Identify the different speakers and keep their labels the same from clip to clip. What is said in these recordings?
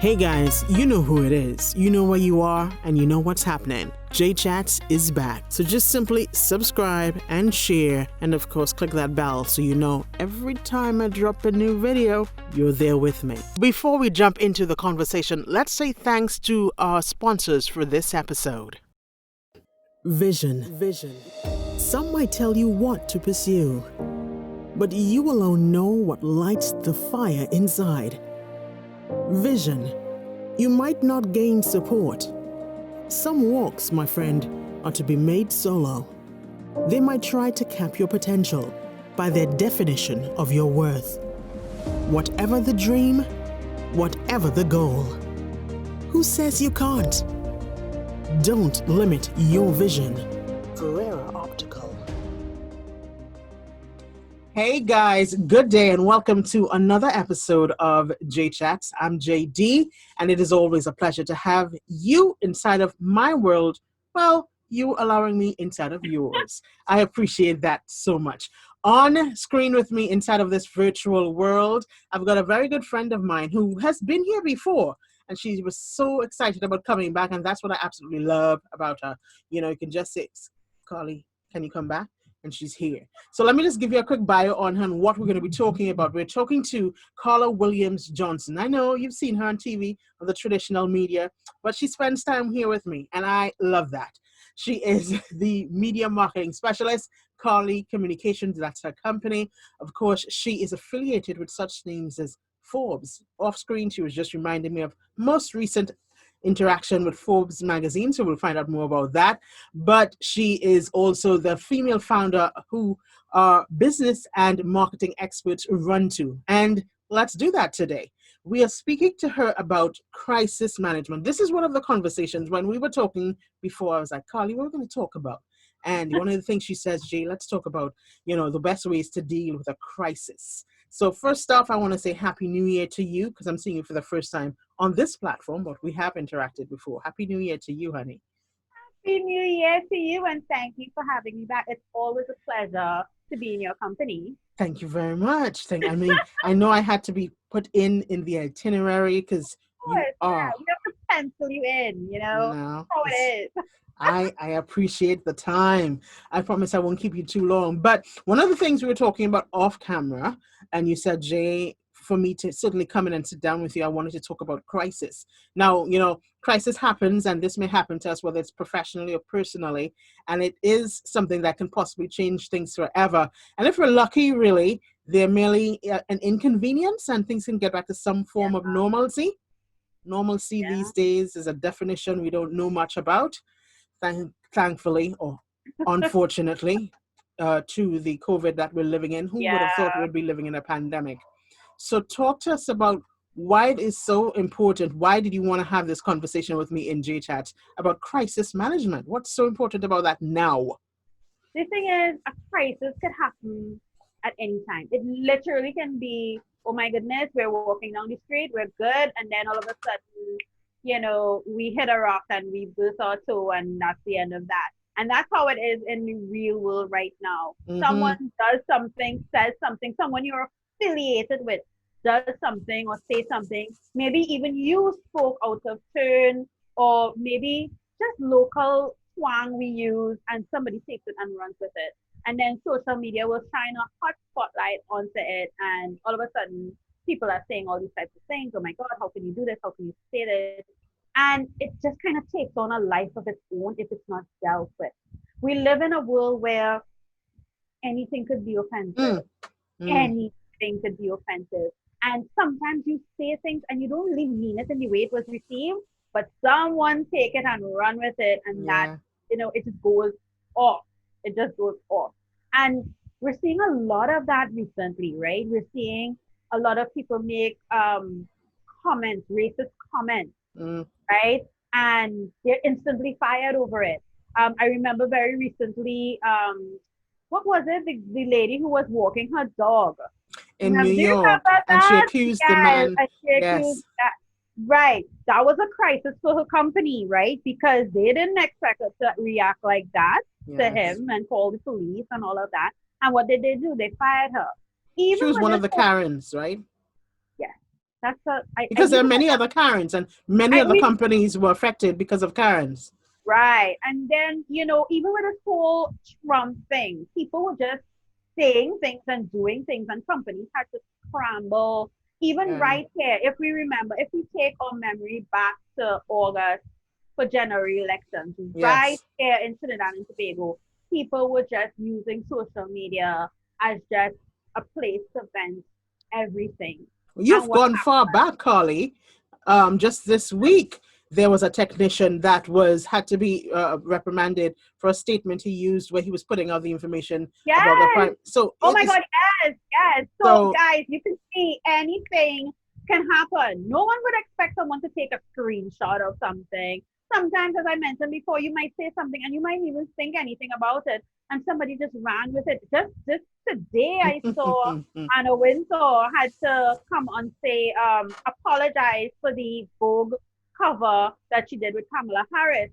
Speaker 1: Hey guys, you know who it is. You know where you are and you know what's happening. J Chats is back. So just simply subscribe and share, and of course click that bell so you know every time I drop a new video, you're there with me. Before we jump into the conversation, let's say thanks to our sponsors for this episode. Vision. Some might tell you what to pursue, but you alone know what lights the fire inside. Vision. You might not gain support. Some walks, my friend, are to be made solo. They might try to cap your potential by their definition of your worth. Whatever the dream, whatever the goal. Who says you can't? Don't limit your vision. Ferreira Optical. Hey guys, good day and welcome to another episode of J Chats. I'm JD, and it is always a pleasure to have you inside of my world. Well, you allowing me inside of yours. I appreciate that so much. On screen with me inside of this virtual world, I've got a very good friend of mine who has been here before, and she was so excited about coming back, and that's what I absolutely love about her. You know, you can just say, Carly, can you come back? And she's here. So let me just give you a quick bio on her and what we're going to be talking about. We're talking to Carla Williams Johnson. I know you've seen her on TV, on the traditional media, but she spends time here with me, and I love that. She is the media marketing specialist, Carly Communications, that's her company. Of course, she is affiliated with such names as Forbes. Off screen, she was just reminding me of most recent interaction with Forbes magazine, so we'll find out more about that. But she is also the female founder who our business and marketing experts run to. And let's do that today. We are speaking to her about crisis management. This is one of the conversations when we were talking before. I was like, Carly, what are we going to talk about? And one of the things she says, Jay, let's talk about, the best ways to deal with a crisis. So first off, I want to say Happy New Year to you, because I'm seeing you for the first time on this platform, but we have interacted before. Happy New Year to you, honey.
Speaker 2: Happy New Year to you, and thank you for having me back. It's always a pleasure to be in your company.
Speaker 1: Thank you very much. I know I had to be put in the itinerary because you are.
Speaker 2: Yeah, we have to pencil you in,
Speaker 1: No,
Speaker 2: how it is.
Speaker 1: I appreciate the time. I promise I won't keep you too long. But one of the things we were talking about off camera, and you said, Jay, for me to certainly come in and sit down with you, I wanted to talk about crisis. Now, crisis happens, and this may happen to us, whether it's professionally or personally, and it is something that can possibly change things forever. And if we're lucky, really, they're merely an inconvenience, and things can get back to some form of normalcy. Normalcy these days is a definition we don't know much about. Thankfully or unfortunately, to the COVID that we're living in. Who would have thought we'd be living in a pandemic? So talk to us about why it is so important. Why did you want to have this conversation with me in JChat about crisis management? What's so important about that now?
Speaker 2: The thing is, a crisis could happen at any time. It literally can be, oh my goodness, we're walking down the street, we're good, and then all of a sudden, we hit a rock and we burst our toe, and that's the end of that. And that's how it is in the real world right now. Mm-hmm. Someone does something, says something, someone you're affiliated with does something or say something. Maybe even you spoke out of turn, or maybe just local swang we use, and somebody takes it and runs with it. And then social media will shine a hot spotlight onto it, and all of a sudden, people are saying all these types of things. Oh my God, how can you do this? How can you say this? And it just kind of takes on a life of its own if it's not dealt with. We live in a world where anything could be offensive. Anything could be offensive. And sometimes you say things and you don't really mean it in the way it was received, but someone take it and run with it, and that, it just goes off. It just goes off. And we're seeing a lot of that recently, right? We're seeing a lot of people make comments, racist comments, right? And they're instantly fired over it. I remember very recently, what was it? The lady who was walking her dog
Speaker 1: in New York, and she accused the man.
Speaker 2: Right. That was a crisis for her company, right? Because they didn't expect her to react like that to him and call the police and all of that. And what did they do? They fired her.
Speaker 1: She was one of the Karens, right?
Speaker 2: Yeah. That's a I
Speaker 1: Because there
Speaker 2: need
Speaker 1: are
Speaker 2: to
Speaker 1: many other Karens, and many
Speaker 2: I
Speaker 1: other
Speaker 2: we
Speaker 1: companies were affected because of Karens.
Speaker 2: right. And then, even with this whole Trump thing, people were just saying things and doing things, and companies had to scramble. Even
Speaker 1: Yeah.
Speaker 2: right here, if we remember, if we take our memory back to August for general elections, right
Speaker 1: Yes.
Speaker 2: here in Trinidad and Tobago, people were just using social media as just a place to vent everything. And
Speaker 1: You've
Speaker 2: what
Speaker 1: gone far back, Carly. Just this week, there was a technician that was had to be reprimanded for a statement he used where he was putting out the information about the
Speaker 2: Yes.
Speaker 1: prime. So
Speaker 2: Oh
Speaker 1: it
Speaker 2: my
Speaker 1: is
Speaker 2: God, yes, yes. So,
Speaker 1: so.
Speaker 2: guys, you can see anything can happen. No one would expect someone to take a screenshot of something. Sometimes, as I mentioned before, you might say something and you might even think anything about it, and somebody just ran with it. Just today, I saw Anna Wintour had to come on say apologize for the Vogue cover that she did with Kamala Harris.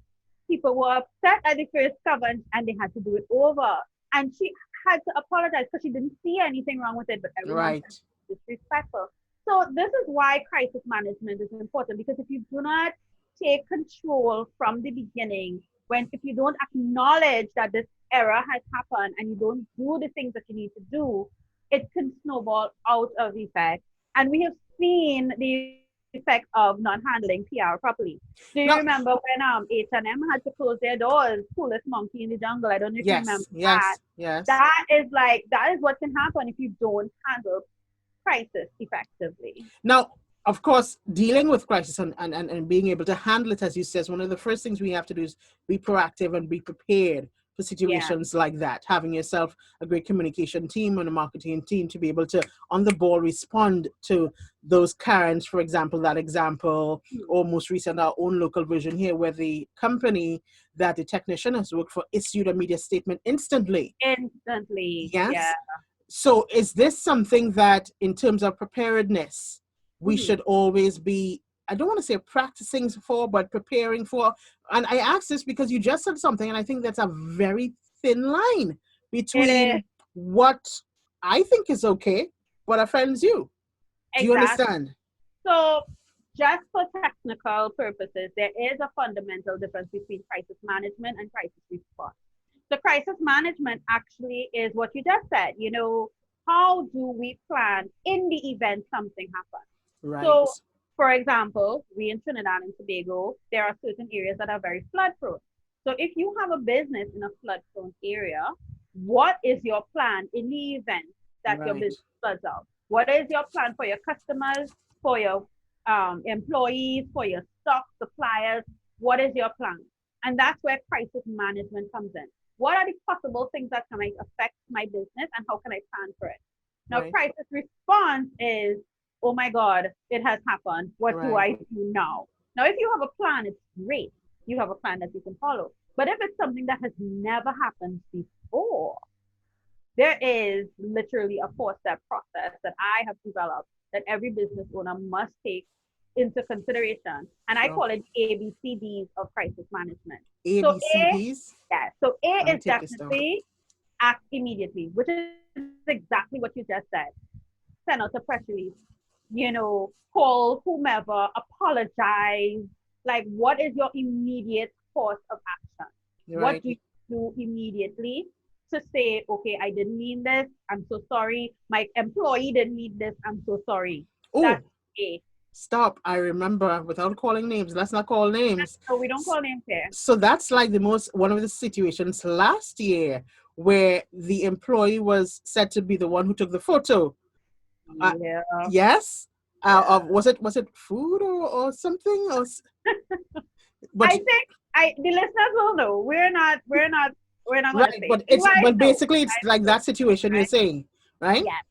Speaker 2: People were upset at the first cover and they had to do it over. And she had to apologize because she didn't see anything wrong with it, but everyone said
Speaker 1: Right.
Speaker 2: disrespectful. So this is why crisis management is important, because if you do not take control from the beginning, when if you don't acknowledge that this error has happened and you don't do the things that you need to do, it can snowball out of effect. And we have seen the effect of not handling PR properly. Do you remember
Speaker 1: Now,
Speaker 2: when H&M had to close their doors, coolest monkey in the jungle? I don't know if you remember
Speaker 1: yes,
Speaker 2: that.
Speaker 1: yes, yes.
Speaker 2: That is what can happen if you don't handle crisis effectively.
Speaker 1: Now, of course, dealing with crisis and being able to handle it, as you says, one of the first things we have to do is be proactive and be prepared for
Speaker 2: Yeah.
Speaker 1: situations like that. Having yourself a great communication team and a marketing team to be able to, on the ball, respond to those currents. For example, that example,
Speaker 2: Hmm.
Speaker 1: or most recent, our own local version here, where the company that the technician has worked for issued a media statement instantly.
Speaker 2: Instantly. Yeah.
Speaker 1: Yes. So, is this something that, in terms of preparedness, we
Speaker 2: Hmm.
Speaker 1: should always be, I don't want to say practicing for, but preparing for? And I ask this because you just said something, and I think that's a very thin line
Speaker 2: It is
Speaker 1: between what I think is okay, but offends you. Do you
Speaker 2: exactly.
Speaker 1: understand?
Speaker 2: So, just for technical purposes, there is a fundamental difference between crisis management and crisis response. The crisis management actually is what you just said. How do we plan in the event something happens?
Speaker 1: Right.
Speaker 2: So, for example, we in Trinidad and Tobago, there are certain areas that are very flood prone. So, if you have a business in a flood prone area, what is your plan in the event that your
Speaker 1: Right.
Speaker 2: business floods out? What is your plan for your customers, for your employees, for your stock suppliers? What is your plan? And that's where crisis management comes in. What are the possible things that might affect my business and how can I plan for it? Now,
Speaker 1: Right.
Speaker 2: crisis response is, oh my God, it has happened. What do
Speaker 1: Right.
Speaker 2: I do now? Now, if you have a plan, it's great. You have a plan that you can follow. But if it's something that has never happened before, there is literally a four-step process that I have developed that every business owner must take into consideration. And I
Speaker 1: Sure.
Speaker 2: call it ABCDs of crisis management.
Speaker 1: A,
Speaker 2: So
Speaker 1: B, C,
Speaker 2: A,
Speaker 1: D's.
Speaker 2: yeah, so A
Speaker 1: Let me
Speaker 2: is
Speaker 1: take this down.
Speaker 2: definitely act immediately, which is exactly what you just said. Send out a press release, call whomever, apologize. Like, what is your immediate course of action? What
Speaker 1: Right.
Speaker 2: do you do immediately to say, okay, I didn't mean this. I'm so sorry. My employee didn't mean this. I'm so sorry. That's
Speaker 1: Oh,
Speaker 2: A.
Speaker 1: stop. I remember, without calling names, let's not call names.
Speaker 2: So we don't call names here.
Speaker 1: So that's like one of the situations last year where the employee was said to be the one who took the photo. Uh,
Speaker 2: Yeah,
Speaker 1: yes.
Speaker 2: yeah.
Speaker 1: Of was it food or something but
Speaker 2: I think the listeners will know. We're not gonna
Speaker 1: right,
Speaker 2: say.
Speaker 1: but
Speaker 2: You
Speaker 1: it's
Speaker 2: guys
Speaker 1: but
Speaker 2: know.
Speaker 1: basically
Speaker 2: You
Speaker 1: it's
Speaker 2: guys
Speaker 1: like
Speaker 2: know,
Speaker 1: that situation you're
Speaker 2: right?
Speaker 1: saying, right?
Speaker 2: Yes.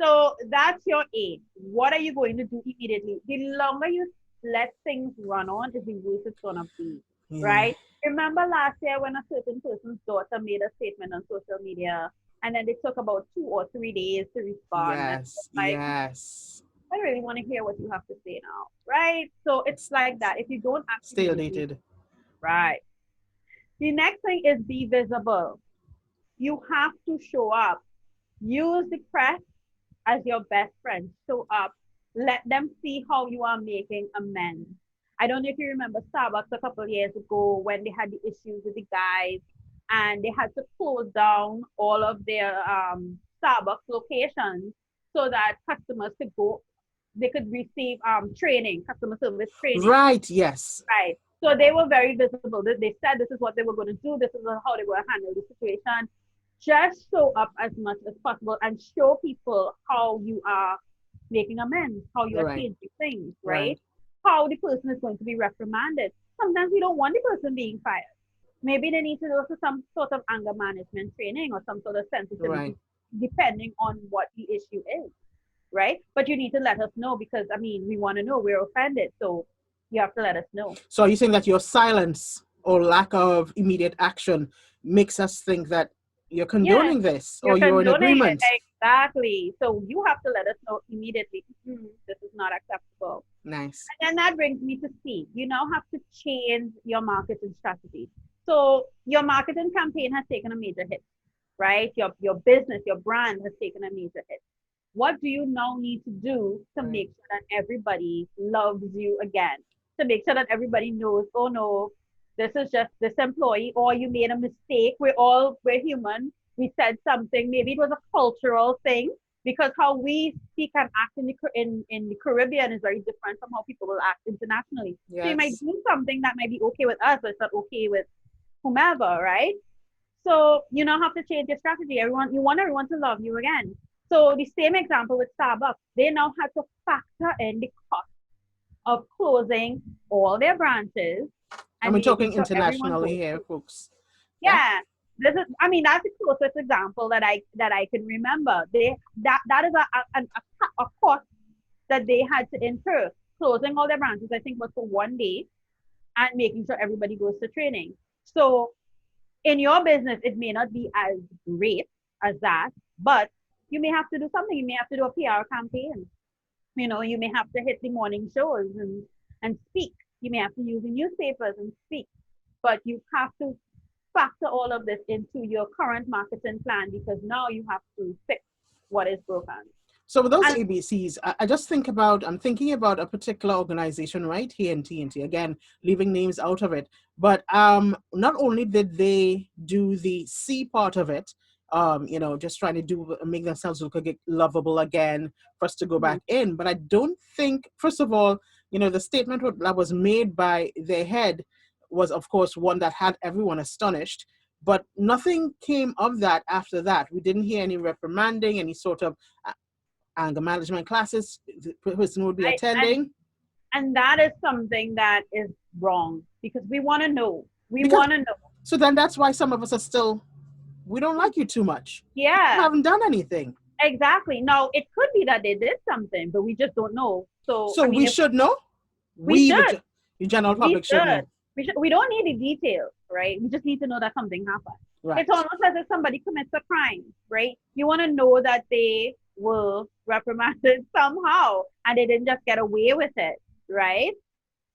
Speaker 2: So that's your aim. What are you going to do immediately? The longer you let things run on, is the worse it's gonna be,
Speaker 1: Yeah.
Speaker 2: right? Remember last year when a certain person's daughter made a statement on social media, and then they took about 2 or 3 days to respond, and
Speaker 1: Yes.
Speaker 2: like,
Speaker 1: Yes.
Speaker 2: I really want to hear what you have to say now, right? So it's
Speaker 1: It's
Speaker 2: like that. If you don't act
Speaker 1: stale
Speaker 2: immediately,
Speaker 1: dated.
Speaker 2: right? The next thing is be visible. You have to show up. Use the press as your best friend. Show up. Let them see how you are making amends. I don't know if you remember Starbucks a couple of years ago when they had the issues with the guys and they had to close down all of their Starbucks locations so that customers could go, they could receive training, customer service training.
Speaker 1: Right, yes.
Speaker 2: Right. So they were very visible. They said this is what they were going to do. This is how they were going to handle the situation. Just show up as much as possible and show people how you are making amends, how you are
Speaker 1: Right,
Speaker 2: changing things, right?
Speaker 1: right,
Speaker 2: How the person is going to be reprimanded. Sometimes we don't want the person being fired. Maybe they need to go to some sort of anger management training or some sort of
Speaker 1: right.
Speaker 2: sensitivity, depending on what the issue is, right? But you need to let us know because, I mean, we want to know. We're offended. So you have to let us know.
Speaker 1: So are you saying that your silence or lack of immediate action makes us think that you're
Speaker 2: Yes,
Speaker 1: condoning this
Speaker 2: you're
Speaker 1: or you're in
Speaker 2: condoning it.
Speaker 1: agreement?
Speaker 2: Exactly. So you have to let us know immediately. This is not acceptable.
Speaker 1: Nice.
Speaker 2: And then that brings me to C. You now have to change your marketing strategy. So your marketing campaign has taken a major hit, right? Your business, your brand has taken a major hit. What do you now need to do to
Speaker 1: Right.
Speaker 2: make sure that everybody loves you again? To make sure that everybody knows, oh no, this is just this employee, or you made a mistake. We're human. We said something. Maybe it was a cultural thing because how we speak and act in the Caribbean is very different from how people will act internationally. So you might
Speaker 1: Yes.
Speaker 2: do something that might be okay with us, but it's not okay with whomever, right? So you now have to change your strategy. Everyone, you want everyone to love you again. So the same example with Starbucks, they now had to factor in the cost of closing all their branches
Speaker 1: And
Speaker 2: and
Speaker 1: we're
Speaker 2: making
Speaker 1: talking
Speaker 2: sure everyone
Speaker 1: internationally
Speaker 2: goes
Speaker 1: here,
Speaker 2: through.
Speaker 1: folks. Yeah.
Speaker 2: Yeah, this is. I mean, that's the closest example that I can remember. That is a cost that they had to incur closing all their branches. I think was for 1 day and making sure everybody goes to training. So in your business, it may not be as great as that, but you may have to do something. You may have to do a PR campaign. You may have to hit the morning shows and speak. You may have to use the newspapers and speak. But you have to factor all of this into your current marketing plan because now you have to fix what is broken.
Speaker 1: So with those
Speaker 2: And
Speaker 1: ABCs, I just I'm thinking about a particular organization, right? Here in TNT, again, leaving names out of it. But not only did they do the C part of it, just trying to do make themselves look lovable again for us to go
Speaker 2: mhm,
Speaker 1: back in. But I don't think, first of all, the statement that was made by their head was, of course, one that had everyone astonished. But nothing came of that after that. We didn't hear any reprimanding, any sort of anger management classes the person would be
Speaker 2: I and
Speaker 1: attending.
Speaker 2: and that is something that is wrong because we want to know. We
Speaker 1: Because
Speaker 2: want to know.
Speaker 1: so then that's why some of us are still, we don't like you too much. You
Speaker 2: Yeah,
Speaker 1: haven't done anything.
Speaker 2: exactly. Now it could be that they did something, but we just don't know. So
Speaker 1: So
Speaker 2: I mean,
Speaker 1: we
Speaker 2: if
Speaker 1: should know.
Speaker 2: we
Speaker 1: We,
Speaker 2: should,
Speaker 1: the general
Speaker 2: we
Speaker 1: public, should
Speaker 2: should,
Speaker 1: know.
Speaker 2: we don't need the details, right? We just need to know that something happened. It's
Speaker 1: Right.
Speaker 2: almost as if somebody commits a crime, right? You want to know that they were reprimanded somehow and they didn't just get away with it, right?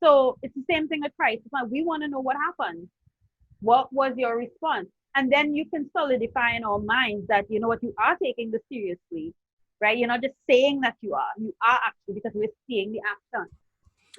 Speaker 2: So it's the same thing with Christ. We want to know what happened. What was your response? And then you can solidify in our minds that you know what, you are taking this seriously, right? You're not just saying that you are. You are actually, because we're seeing the action,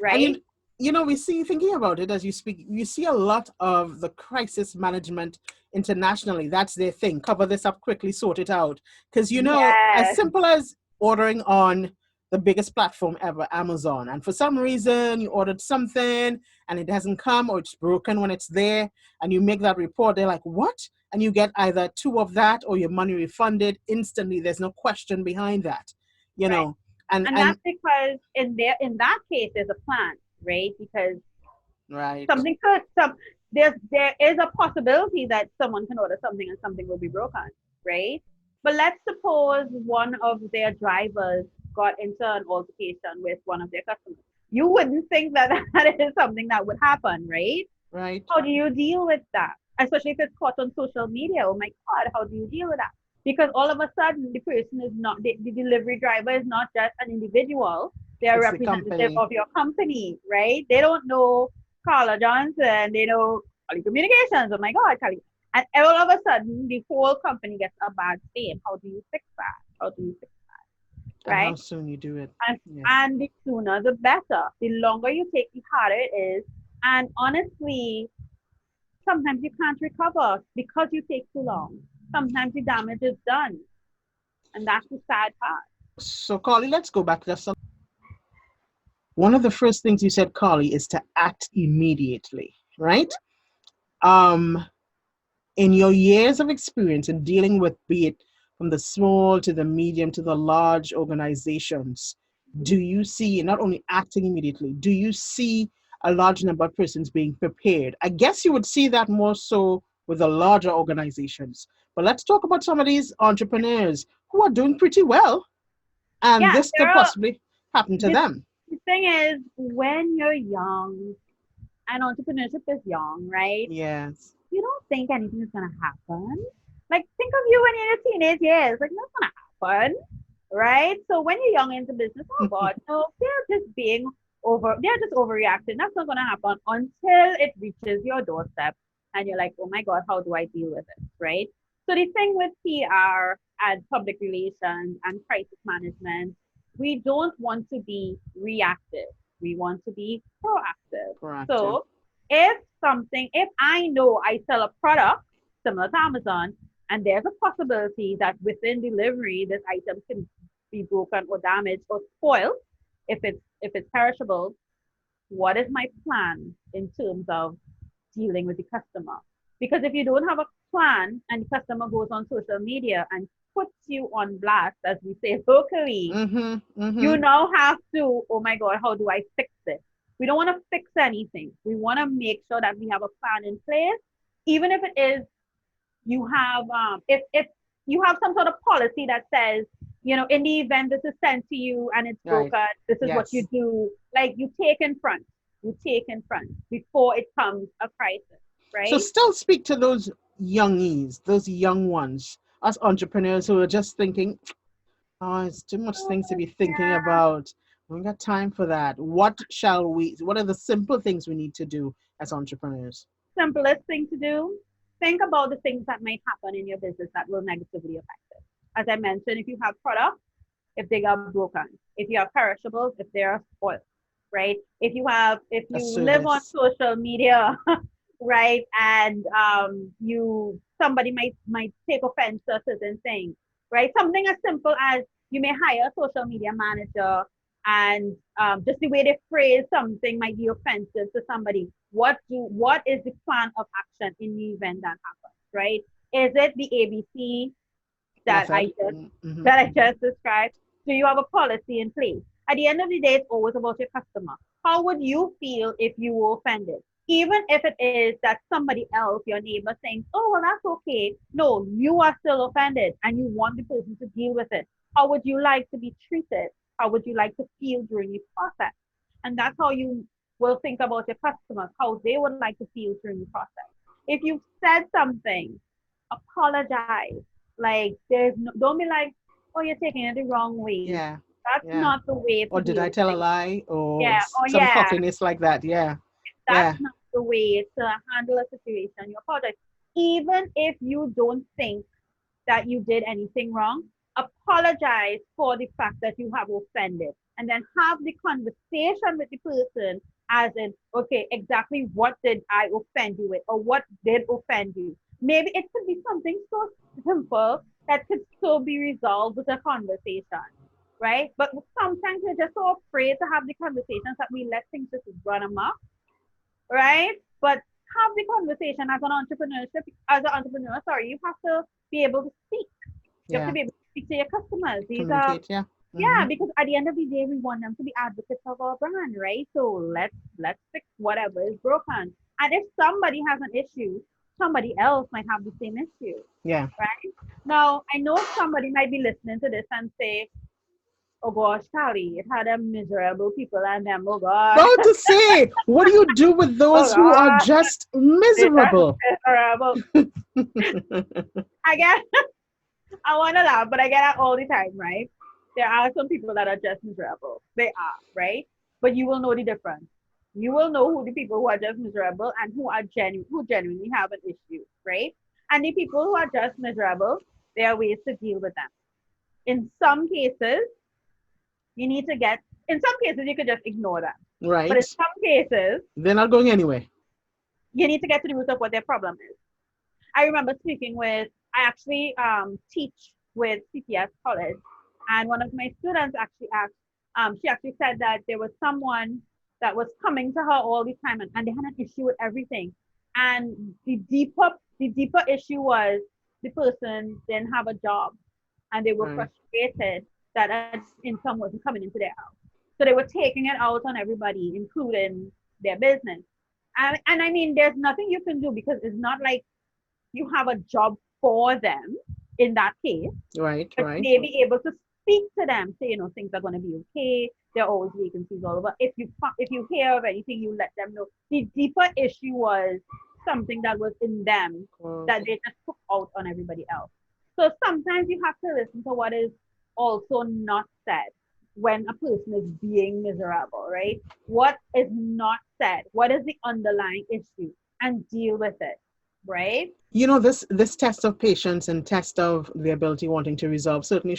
Speaker 1: And
Speaker 2: right?
Speaker 1: we see, thinking about it as you speak, you see a lot of the crisis management internationally. That's their thing. Cover this up quickly, sort it out. Because, as
Speaker 2: Yes,
Speaker 1: simple as ordering on the biggest platform ever, Amazon, and for some reason you ordered something and it hasn't come or it's broken when it's there, and you make that report, they're like, what? And you get either two of that or your money refunded instantly. There's no question behind that, you
Speaker 2: right.
Speaker 1: know. And
Speaker 2: And that's because in that case there's a plan, right? Because
Speaker 1: right.
Speaker 2: something could some there is a possibility that someone can order something and something will be broken, right? But let's suppose one of their drivers got into an altercation with one of their customers. You wouldn't think that that is something that would happen, right?
Speaker 1: Right.
Speaker 2: How do you deal with that? Especially if it's caught on social media. Oh my God, how do you deal with that? Because all of a sudden, the person is not, the delivery driver is not just an individual, they're a
Speaker 1: It's the
Speaker 2: representative
Speaker 1: company.
Speaker 2: of your company, right? They don't know Carla Johnson, they know Cali Communications. Oh my God, Cali. And all of a sudden, the whole company gets a bad fame. How do you fix that? How do you fix
Speaker 1: And how
Speaker 2: right?
Speaker 1: soon you do it.
Speaker 2: And,
Speaker 1: Yes.
Speaker 2: and the sooner the better. The longer you take, the harder it is. And honestly, sometimes you can't recover because you take too long. Sometimes the damage is done. And that's the sad part.
Speaker 1: So, Carly, let's go back just a. One of the first things you said, Carly, is to act immediately, right? Um, in your years of experience in dealing with, be it from the small to the medium to the large organizations, do you see not only acting immediately, do you see a large number of persons being prepared? I guess you would see that more so with the larger organizations. But let's talk about some of these entrepreneurs who are doing pretty well, and
Speaker 2: Yeah,
Speaker 1: this could possibly happen to
Speaker 2: the,
Speaker 1: them.
Speaker 2: the thing is, when you're young, and entrepreneurship is young, right?
Speaker 1: Yes.
Speaker 2: You don't think anything is gonna happen. Like think of you when you're in your teenage years, like that's gonna happen, right? So when you're young into business, oh God, no, they're just overreacting. That's not gonna happen until it reaches your doorstep and you're like, oh my God, how do I deal with it, right? So the thing with PR and public relations and crisis management, we don't want to be reactive. We want to be proactive.
Speaker 1: Proactive.
Speaker 2: So if I know I sell a product similar to Amazon, and there's a possibility that within delivery this item can be broken or damaged or spoiled if it's perishable, what is my plan in terms of dealing with the customer? Because if you don't have a plan and the customer goes on social media and puts you on blast, as we say locally,
Speaker 1: Mm-hmm.
Speaker 2: you
Speaker 1: Mm-hmm.
Speaker 2: now have to, oh my God, how do I fix this? We don't want to fix anything. We want to make sure that we have a plan in place, even if it is if you have some sort of policy that says, in the event this is sent to you and it's
Speaker 1: Right.
Speaker 2: broken, this is what you
Speaker 1: Yes.
Speaker 2: do. Like you take in front before it comes a crisis,
Speaker 1: So
Speaker 2: right?
Speaker 1: still speak to those youngies, those young ones, us entrepreneurs who are just thinking, oh, it's too much things to be thinking
Speaker 2: Yeah,
Speaker 1: about. We haven't got time for that. What are the simple things we need to do as entrepreneurs?
Speaker 2: simplest thing to do. Think about the things that might happen in your business that will negatively affect it. As I mentioned, if you have products, if they got broken, if you have perishables, if they are spoiled, right? If
Speaker 1: A
Speaker 2: you live on
Speaker 1: service.
Speaker 2: social media, right, and you somebody might take offense to a certain thing, right? Something as simple as you may hire a social media manager, and just the way they phrase something might be offensive to somebody. What is the plan of action in the event that happens, right? Is it the ABC that I
Speaker 1: Method.
Speaker 2: just
Speaker 1: Mm-hmm.
Speaker 2: that I just described? Do you have a policy in place? At the end of the day, it's always about your customer. How would you feel if you were offended? Even if it is that somebody else, your neighbor, saying, "Oh, well, that's okay." No, you are still offended, and you want the person to deal with it. How would you like to be treated? How would you like to feel during the process? And that's how you will think about your customers, how they would like to feel during the process. If you've said something, apologize. Like don't be like, oh, you're taking it the wrong way.
Speaker 1: Yeah.
Speaker 2: That's
Speaker 1: Yeah.
Speaker 2: not the way to
Speaker 1: Or did I
Speaker 2: deal with
Speaker 1: tell a
Speaker 2: things.
Speaker 1: lie? Or
Speaker 2: Yeah, oh
Speaker 1: some
Speaker 2: yeah,
Speaker 1: cockiness like that. Yeah.
Speaker 2: that's
Speaker 1: Yeah.
Speaker 2: not the way to handle a situation. You apologize. Even if you don't think that you did anything wrong, apologize for the fact that you have offended. And then have the conversation with the person as in, okay, exactly what did I offend you with, or what did offend you? Maybe it could be something so simple that could still be resolved with a conversation, right? But sometimes we're just so afraid to have the conversations that we let things just run amok, right? But have the conversation as an entrepreneur, sorry, you have to be able to speak. You have to
Speaker 1: Yeah.
Speaker 2: be able to speak to your customers. These are
Speaker 1: Communicate. Yeah.
Speaker 2: yeah,
Speaker 1: Mm-hmm.
Speaker 2: because at the end of the day, we want them to be advocates of our brand, right? So let's fix whatever is broken. And if somebody has an issue, somebody else might have the same issue,
Speaker 1: Yeah.
Speaker 2: right? Now, I know somebody might be listening to this and say, "Oh gosh, Sally, it had them miserable people and them. Oh God,
Speaker 1: About to say, what do you do with
Speaker 2: oh
Speaker 1: those who are
Speaker 2: God,
Speaker 1: just
Speaker 2: they just
Speaker 1: miserable?
Speaker 2: miserable." I guess I want to laugh, but I get that all the time, right? There are some people that are just miserable. They are, right? But you will know the difference. You will know who the people who are just miserable and who genuinely have an issue, right? And the people who are just miserable, there are ways to deal with them. In some cases, You need to get, in some cases, you could just ignore them. But in
Speaker 1: Right.
Speaker 2: some cases,
Speaker 1: They're not going anywhere.
Speaker 2: you need to get to the root of what their problem is. I remember speaking with, I actually teach with CPS College, and one of my students actually asked, she actually said that there was someone that was coming to her all the time, and they had an issue with everything. And the deeper issue was the person didn't have a job, and they were
Speaker 1: Right.
Speaker 2: frustrated that an income wasn't coming into their house. So they were taking it out on everybody, including their business. And I mean, there's nothing you can do because it's not like you have a job for them in that case,
Speaker 1: Right.
Speaker 2: but
Speaker 1: Right.
Speaker 2: you may be able to speak to them, say, things are going to be okay. There are always vacancies all over. If you hear of anything, you let them know. The deeper issue was something that was in them that they just took out on everybody else. So sometimes you have to listen to what is also not said when a person is being miserable, right? What is not said? What is the underlying issue? And deal with it, right?
Speaker 1: This test of patience and test of the ability wanting to resolve certainly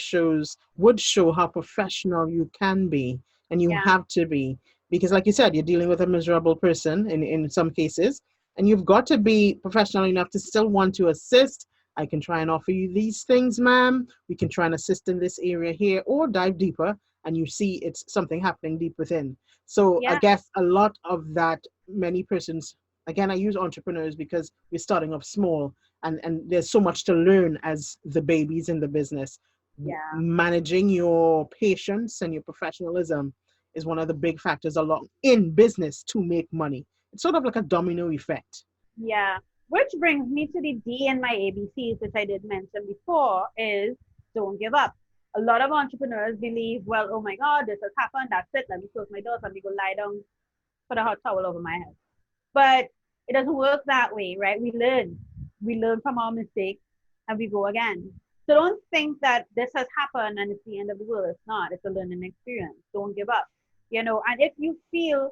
Speaker 1: would show how professional you can be, and you
Speaker 2: Yeah,
Speaker 1: have to be, because like you said, you're dealing with a miserable person in some cases, and you've got to be professional enough to still want to assist. I can try and offer you these things, ma'am. We can try and assist in this area here, or dive deeper, and you see it's something happening deep within. So I
Speaker 2: yeah,
Speaker 1: guess a lot of that, many persons, again, I use entrepreneurs because we're starting off small, and there's so much to learn as the babies in the business.
Speaker 2: yeah.
Speaker 1: Managing your patience and your professionalism is one of the big factors along in business to make money. It's sort of like a domino effect.
Speaker 2: Yeah, which brings me to the D in my ABCs, which I did mention before, is don't give up. A lot of entrepreneurs believe, well, oh my God, this has happened. That's it. Let me close my doors. Let me go lie down, put a hot towel over my head. But it doesn't work that way, right? We learn. We learn from our mistakes and we go again. So don't think that this has happened and it's the end of the world. It's not. It's a learning experience. Don't give up. And if you feel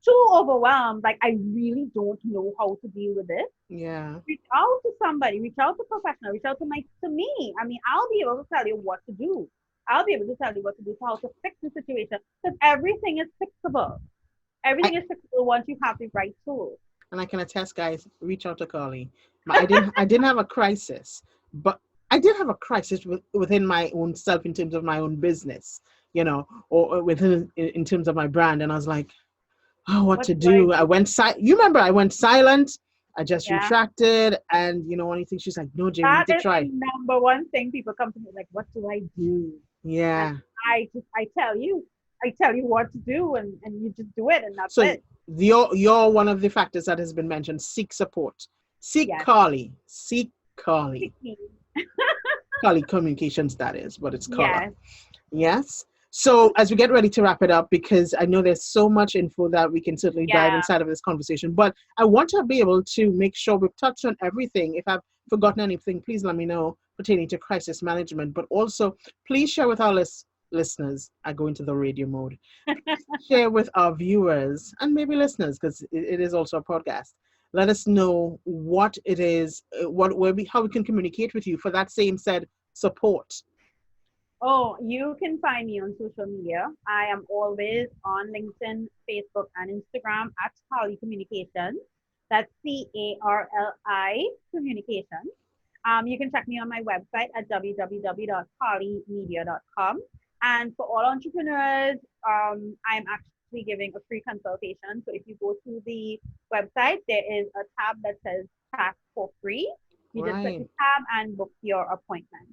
Speaker 2: too overwhelmed, like I really don't know how to deal with this,
Speaker 1: Yeah.
Speaker 2: reach out to somebody, reach out to a professional, reach out to me. I mean, I'll be able to tell you what to do. I'll be able to tell you what to do, how to fix the situation, because everything is fixable.
Speaker 1: I
Speaker 2: Everything is fixable once you have the right tools.
Speaker 1: and I can attest, guys, reach out to Carly. I didn't have a crisis, but I did have a crisis within my own self in terms of my own business, or within in terms of my brand. And I was like, oh, what
Speaker 2: What
Speaker 1: to
Speaker 2: do I
Speaker 1: do? I
Speaker 2: do?
Speaker 1: went You remember I went silent. I just
Speaker 2: Yeah.
Speaker 1: retracted, and one of the things she's like, no, Jay, we
Speaker 2: That
Speaker 1: need to
Speaker 2: is the
Speaker 1: try.
Speaker 2: number one thing people come to me like, what do I do? And
Speaker 1: Yeah.
Speaker 2: I tell you what to do and you just do it and that's
Speaker 1: So
Speaker 2: it.
Speaker 1: you're one of the factors that has been mentioned. Seek support. Seek
Speaker 2: Yes.
Speaker 1: Carly. Seek Carly.
Speaker 2: Pick me.
Speaker 1: Carly Communications, that is, but it's Carla.
Speaker 2: Yes.
Speaker 1: Yes. So as we get ready to wrap it up, because I know there's so much info that we can certainly dive
Speaker 2: Yeah.
Speaker 1: inside of this conversation, but I want to be able to make sure we've touched on everything. If I've forgotten anything, please let me know pertaining to crisis management. But also, please share with our listeners. I go into the radio mode. Share with our viewers and maybe listeners, because it is also a podcast. Let us know what it is, how we can communicate with you for that same said support.
Speaker 2: Oh, you can find me on social media. I am always on LinkedIn, Facebook, and Instagram at Carly Communications. That's CARLI Communications. You can check me on my website at www.carlymedia.com. And for all entrepreneurs, I'm actually giving a free consultation. So if you go to the website, there is a tab that says chat for free. You just click the
Speaker 1: Right.
Speaker 2: tab and book your appointment.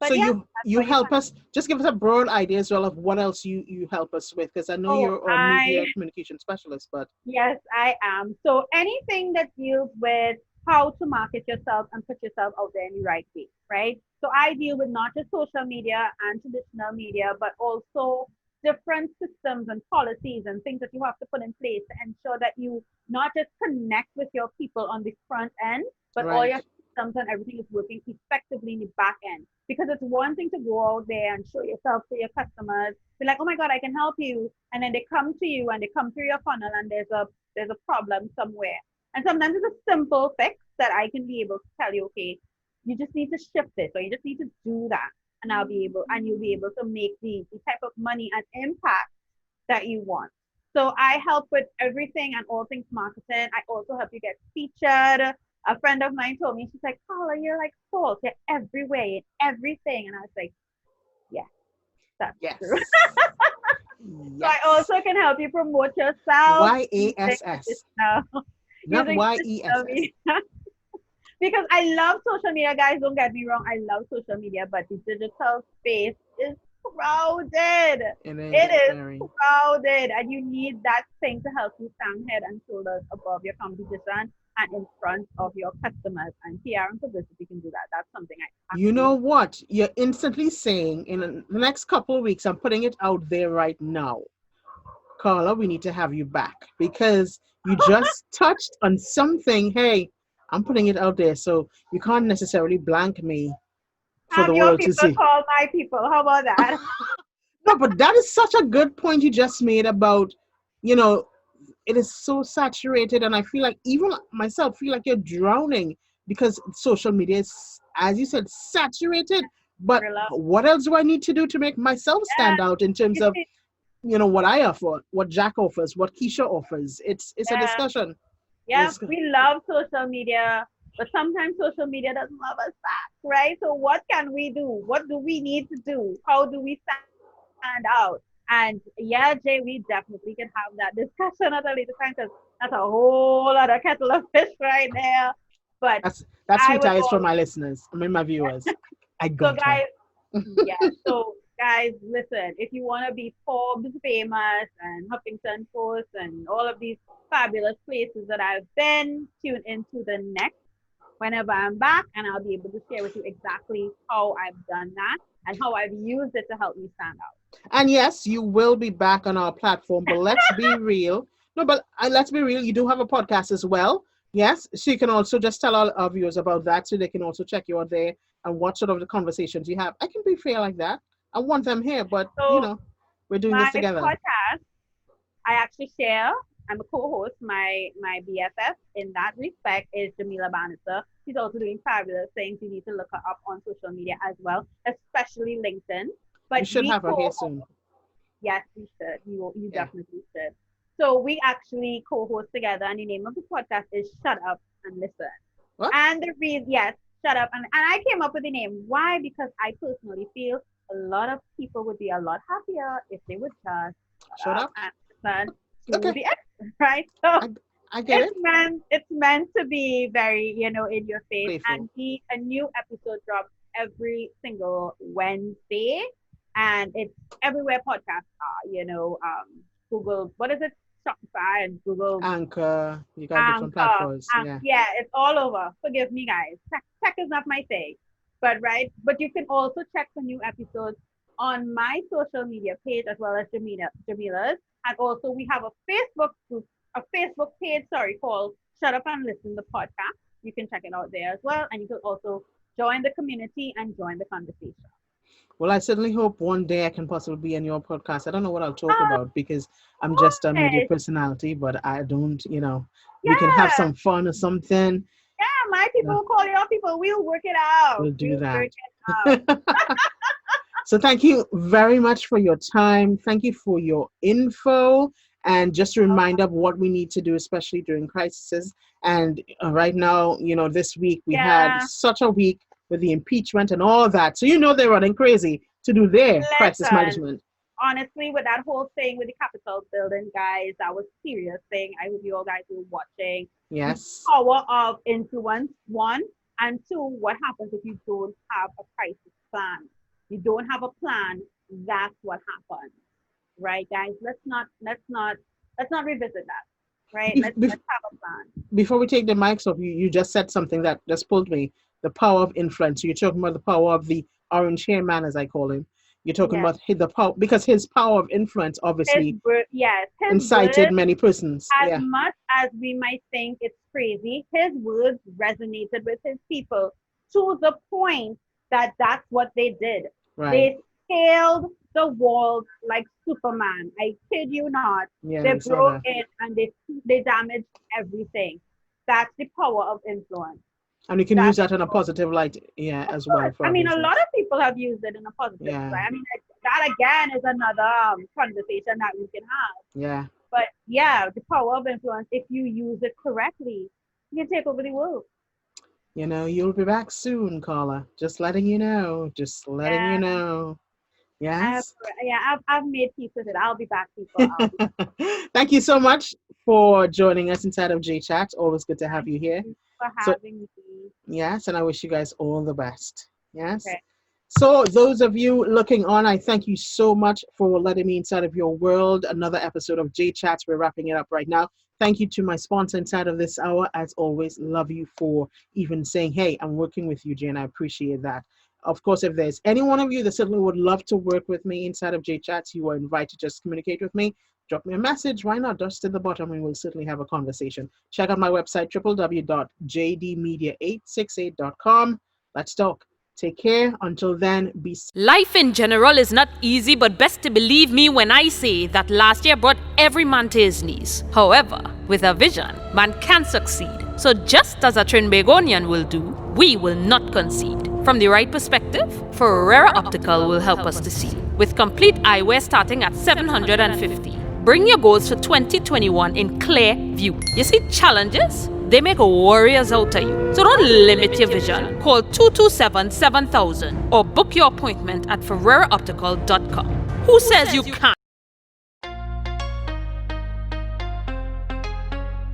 Speaker 1: So
Speaker 2: But yeah,
Speaker 1: you
Speaker 2: that's
Speaker 1: you
Speaker 2: where you
Speaker 1: help
Speaker 2: find.
Speaker 1: us, just give us a broad idea as well of what else you help us with, because I know
Speaker 2: Oh,
Speaker 1: you're a
Speaker 2: I
Speaker 1: media communication specialist, but
Speaker 2: yes, I am. So anything that deals with how to market yourself and put yourself out there in the right way, right? So I deal with not just social media and traditional media, but also different systems and policies and things that you have to put in place to ensure that you not just connect with your people on the front end, but all
Speaker 1: right,
Speaker 2: your systems and everything is working effectively in the back end. Because it's one thing to go out there and show yourself to your customers, be like, oh my God, I can help you, and then they come to you and they come through your funnel and there's a problem somewhere. And sometimes it's a simple fix that I can be able to tell you, okay, you just need to shift this or you just need to do that. and you'll be able to make the type of money and impact that you want. So I help with everything and all things marketing. I also help you get featured. A friend of mine told me, she's like, Carla, you're like salt. You're everywhere in everything. And I was like, yeah, that's true.
Speaker 1: Yes.
Speaker 2: So I
Speaker 1: Yes.
Speaker 2: also can help you promote yourself using
Speaker 1: YASS,
Speaker 2: additional,
Speaker 1: not
Speaker 2: using additional
Speaker 1: YESS.
Speaker 2: media. Because I love social media, guys. Don't get me wrong. I love social media, but the digital space is crowded.
Speaker 1: It is
Speaker 2: It is
Speaker 1: very.
Speaker 2: crowded, and you need that thing to help you stand head and shoulders above your competition and in front of your customers. And PR and publicity can do that. That's something I
Speaker 1: You
Speaker 2: actually
Speaker 1: know what? You're instantly saying in the next couple of weeks, I'm putting it out there right now. Carla, we need to have you back because you just touched on something. Hey, I'm putting it out there. So you can't necessarily blank me for
Speaker 2: have
Speaker 1: the
Speaker 2: your
Speaker 1: world to
Speaker 2: people
Speaker 1: see.
Speaker 2: call my people. How about that?
Speaker 1: No, but that is such a good point you just made about, you know, it is so saturated. And I feel like, even myself, feel like you're drowning because social media is, as you said, saturated. But
Speaker 2: Gorilla.
Speaker 1: what else do I need to do to make myself
Speaker 2: Yeah,
Speaker 1: stand out in terms
Speaker 2: you
Speaker 1: of,
Speaker 2: see,
Speaker 1: what I offer, what Jack offers, what Keisha offers? It's a
Speaker 2: yeah.
Speaker 1: discussion.
Speaker 2: Yeah, we love social media, but sometimes social media doesn't love us back, right? So what can we do? What do we need to do? How do we stand out? And yeah, Jay, we definitely can have that discussion at a later time because that's a whole other kettle of fish right there. But
Speaker 1: That's
Speaker 2: I
Speaker 1: sweet
Speaker 2: would
Speaker 1: eyes for
Speaker 2: all
Speaker 1: my listeners. I mean my viewers. I
Speaker 2: so
Speaker 1: got her.
Speaker 2: guys, yeah. So guys, listen, if you want to be Forbes famous and Huffington Post and all of these fabulous places that I've been, tune into the next whenever I'm back, and I'll be able to share with you exactly how I've done that and how I've used it to help me stand out.
Speaker 1: And yes, you will be back on our platform, but let's be real. No, but let's be real. You do have a podcast as well. Yes, so you can also just tell all our viewers about that so they can also check you out there and what sort of the conversations you have. I can be fair like that. I want them here, but
Speaker 2: So
Speaker 1: we're doing
Speaker 2: my
Speaker 1: this together.
Speaker 2: podcast, I actually share. I'm a co-host. My BFF in that respect is Jamila Bannister. She's also doing fabulous things. You need to look her up on social media as well, especially LinkedIn.
Speaker 1: We
Speaker 2: But
Speaker 1: should
Speaker 2: we
Speaker 1: have her here
Speaker 2: co
Speaker 1: soon.
Speaker 2: Yes, we should. You
Speaker 1: Yeah.
Speaker 2: definitely should. So we actually co-host together, and the name of the podcast is Shut Up and Listen.
Speaker 1: What?
Speaker 2: And the reason, yes, Shut Up, and I came up with the name. Why? Because I personally feel a lot of people would be a lot happier if they would just
Speaker 1: Shut
Speaker 2: shut up
Speaker 1: up.
Speaker 2: and listen to
Speaker 1: Okay.
Speaker 2: the end, right? So
Speaker 1: I I get it.
Speaker 2: it's meant to be very, in your face,
Speaker 1: Playful.
Speaker 2: and a new episode drops every single Wednesday, and it's everywhere podcasts are, Google, what is it? Shopify and Google
Speaker 1: Anchor. You got different
Speaker 2: Anchor,
Speaker 1: platforms.
Speaker 2: and
Speaker 1: Yeah.
Speaker 2: yeah, it's all over. Forgive me, guys. Tech is not my thing, but right. But you can also check the new episodes on my social media page as well as Jamila's, and also we have a Facebook group, a Facebook page, sorry, called Shut Up and Listen the podcast. You can check it out there as well, and you can also join the community and join the conversation.
Speaker 1: Well, I certainly hope one day I can possibly be in your podcast. I don't know what I'll talk
Speaker 2: Oh,
Speaker 1: about because I'm just a media
Speaker 2: yes,
Speaker 1: personality, but I don't, we can have
Speaker 2: yeah,
Speaker 1: some fun or something.
Speaker 2: yeah. My people
Speaker 1: Yeah,
Speaker 2: will call your people. We'll work it out.
Speaker 1: we'll do
Speaker 2: We'll work
Speaker 1: that.
Speaker 2: it out.
Speaker 1: So thank you very much for your time. Thank you for your info and just a reminder of what we need to do, especially during crises. And right now, this week we had
Speaker 2: Yeah.
Speaker 1: such a week with the impeachment and all that. So they're running crazy to do their crisis
Speaker 2: Listen,
Speaker 1: management.
Speaker 2: honestly, with that whole thing with the Capitol building, guys, that was a serious thing. I hope you all guys were watching. The
Speaker 1: Yes.
Speaker 2: power of influence, one, and two, what happens if you don't have a crisis plan? You don't have a plan, that's what happens. Right, guys? Let's not revisit that. Right?
Speaker 1: Bef-
Speaker 2: Let's
Speaker 1: bef-
Speaker 2: have a plan.
Speaker 1: Before we take the mics off, you just said something that just pulled me. The power of influence. You're talking about the power of the orange hair man, as I call him. You're talking
Speaker 2: Yes.
Speaker 1: about the power because his power of influence
Speaker 2: His
Speaker 1: obviously
Speaker 2: word, yes, his
Speaker 1: incited
Speaker 2: words,
Speaker 1: many persons.
Speaker 2: as
Speaker 1: Yeah,
Speaker 2: much as we might think it's crazy, his words resonated with his people to the point that that's what they did.
Speaker 1: right.
Speaker 2: They scaled the walls like Superman. I kid you not.
Speaker 1: Yeah,
Speaker 2: They
Speaker 1: we saw
Speaker 2: broke
Speaker 1: that.
Speaker 2: in and they damaged everything. That's the power of influence.
Speaker 1: And you can use
Speaker 2: That's
Speaker 1: that in a positive light, yeah, as well
Speaker 2: good.
Speaker 1: for
Speaker 2: I
Speaker 1: a
Speaker 2: mean, a lot
Speaker 1: business.
Speaker 2: of people have used it in a positive
Speaker 1: Yeah,
Speaker 2: way. I mean, that again is another conversation that we can have.
Speaker 1: yeah.
Speaker 2: But yeah, the power of influence, if you use it correctly, you can take over the world.
Speaker 1: You'll be back soon, Carla. Just letting you know. Just letting you
Speaker 2: Yeah,
Speaker 1: know.
Speaker 2: I have,
Speaker 1: Yes.
Speaker 2: yeah, I've made peace with it. I'll be back, people. I'll be
Speaker 1: Thank you so much for joining us inside of J Chat. Always good to have
Speaker 2: Thank
Speaker 1: you here.
Speaker 2: you for
Speaker 1: So,
Speaker 2: having me.
Speaker 1: yes, and I wish you guys all the best. Yes.
Speaker 2: Okay.
Speaker 1: So, those of you looking on, I thank you so much for letting me inside of your world. Another episode of J Chats. We're wrapping it up right now. Thank you to my sponsor inside of this hour. As always, love you for even saying, hey, I'm working with you, Jane. I appreciate that. Of course, if there's any one of you that certainly would love to work with me inside of J Chats, you are invited to just communicate with me. Drop me a message. Why not? Just at the bottom, and we'll certainly have a conversation. Check out my website, www.jdmedia868.com. Let's talk. Take care. Until then, be safe.
Speaker 3: Life in general is not easy, but best to believe me when I say that last year brought every man to his knees. However, with a vision, man can succeed. So just as a Trinbagonian will do, we will not concede. From the right perspective, Ferrera Optical will help us to see. With complete eyewear starting at $750. Bring your goals for 2021 in clear view. You see challenges? They make warriors out of you. So don't limit your vision. Call 227-7000 or book your appointment at ferreraoptical.com. Who says you can't?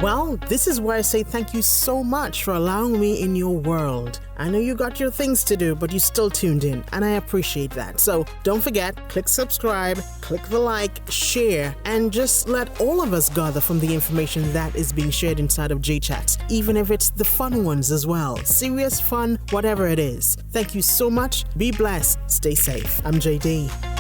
Speaker 1: Well, this is why I say thank you so much for allowing me in your world. I know you got your things to do, but you still tuned in, and I appreciate that. So don't forget, click subscribe, click the like, share, and just let all of us gather from the information that is being shared inside of J-Chats, even if it's the fun ones as well. Serious fun, whatever it is. Thank you so much. Be blessed. Stay safe. I'm JD.